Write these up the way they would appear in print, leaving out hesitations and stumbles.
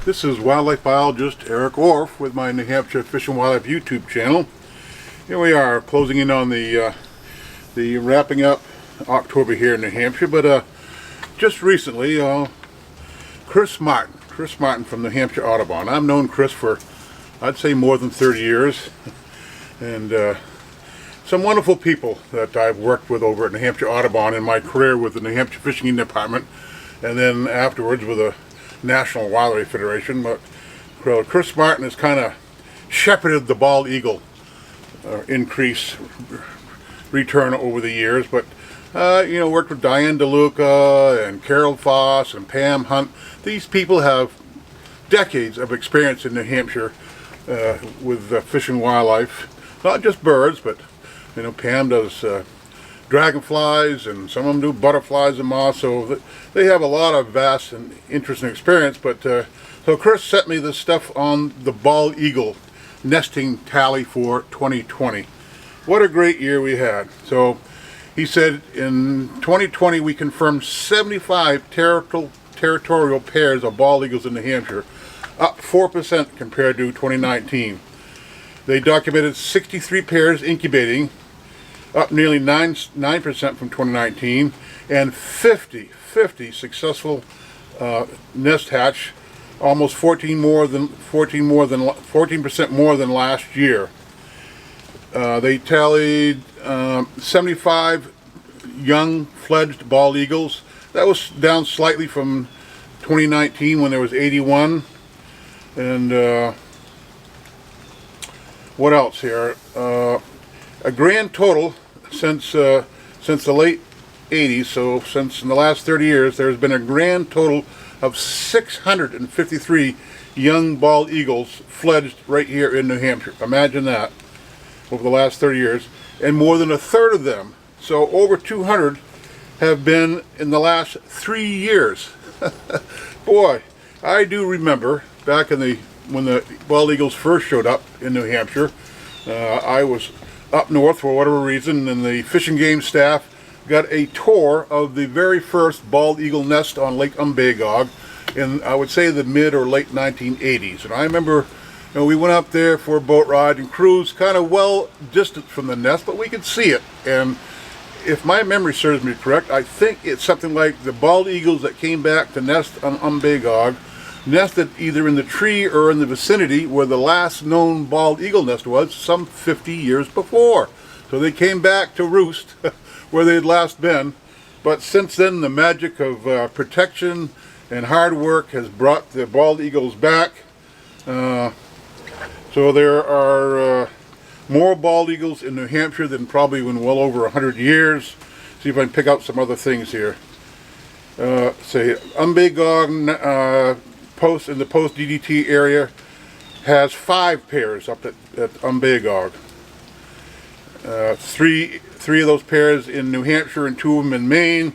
This is wildlife biologist Eric Orff with my New Hampshire Fish and Wildlife YouTube channel. Here we are closing in on the wrapping up October here in New Hampshire, but just recently Chris Martin from the Hampshire Audubon. I've known Chris for, I'd say, more than 30 years, and some wonderful people that I've worked with over at New Hampshire Audubon in my career with the New Hampshire Fishing Department, and then afterwards with the National Wildlife Federation. But Chris Martin has kind of shepherded the bald eagle return over the years, but worked with Diane DeLuca and Carol Foss and Pam Hunt. These people have decades of experience in New Hampshire with fish and wildlife, not just birds, but Pam does dragonflies, and some of them do butterflies and moths, so they have a lot of vast and interesting experience. But so Chris sent me this stuff on the bald eagle nesting tally for 2020. What a great year we had. So he said in 2020 we confirmed 75 territorial pairs of bald eagles in New Hampshire, up 4% compared to 2019. They documented 63 pairs incubating, up nearly 9% from 2019, and 50 successful nest hatch, almost 14% more than last year. They tallied 75 young fledged bald eagles. That was down slightly from 2019 when there was 81. And what else here? A grand total since the late 80s, so since in the last 30 years, there's been a grand total of 653 young bald eagles fledged right here in New Hampshire. Imagine that, over the last 30 years. And more than a third of them, so over 200, have been in the last 3 years. Boy, I do remember back in when the bald eagles first showed up in New Hampshire. I was up north for whatever reason, and the Fish and Game staff got a tour of the very first bald eagle nest on Lake Umbagog in, I would say, the mid or late 1980s. And I remember we went up there for a boat ride and cruise kind of well distant from the nest, but we could see it. And if my memory serves me correct, I think it's something like the bald eagles that came back to nest on Umbagog nested either in the tree or in the vicinity where the last known bald eagle nest was some 50 years before. So they came back to roost where they had last been. But since then, the magic of protection and hard work has brought the bald eagles back. So there are more bald eagles in New Hampshire than probably in well over 100 years. See if I can pick out some other things here. Say Umbagog in the post DDT area has 5 pairs up at Umbagog. Three of those pairs in New Hampshire and 2 of them in Maine.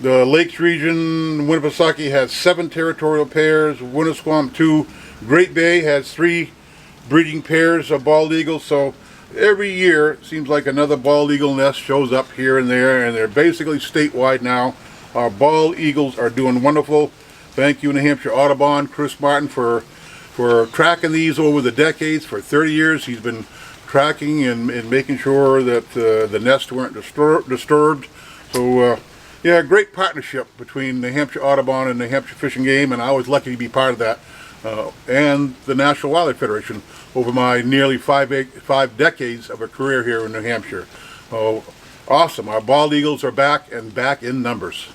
The Lakes region, Winnipesaukee, has 7 territorial pairs. Winnisquam 2. Great Bay has 3 breeding pairs of bald eagles. So every year it seems like another bald eagle nest shows up here and there, and they're basically statewide now. Our bald eagles are doing wonderful. Thank you, New Hampshire Audubon, Chris Martin, for tracking these over the decades. For 30 years, he's been tracking and making sure that the nests weren't disturbed. So, yeah, great partnership between New Hampshire Audubon and New Hampshire Fish and Game, and I was lucky to be part of that, and the National Wildlife Federation over my nearly 5 decades of a career here in New Hampshire. Oh, awesome. Our bald eagles are back, and back in numbers.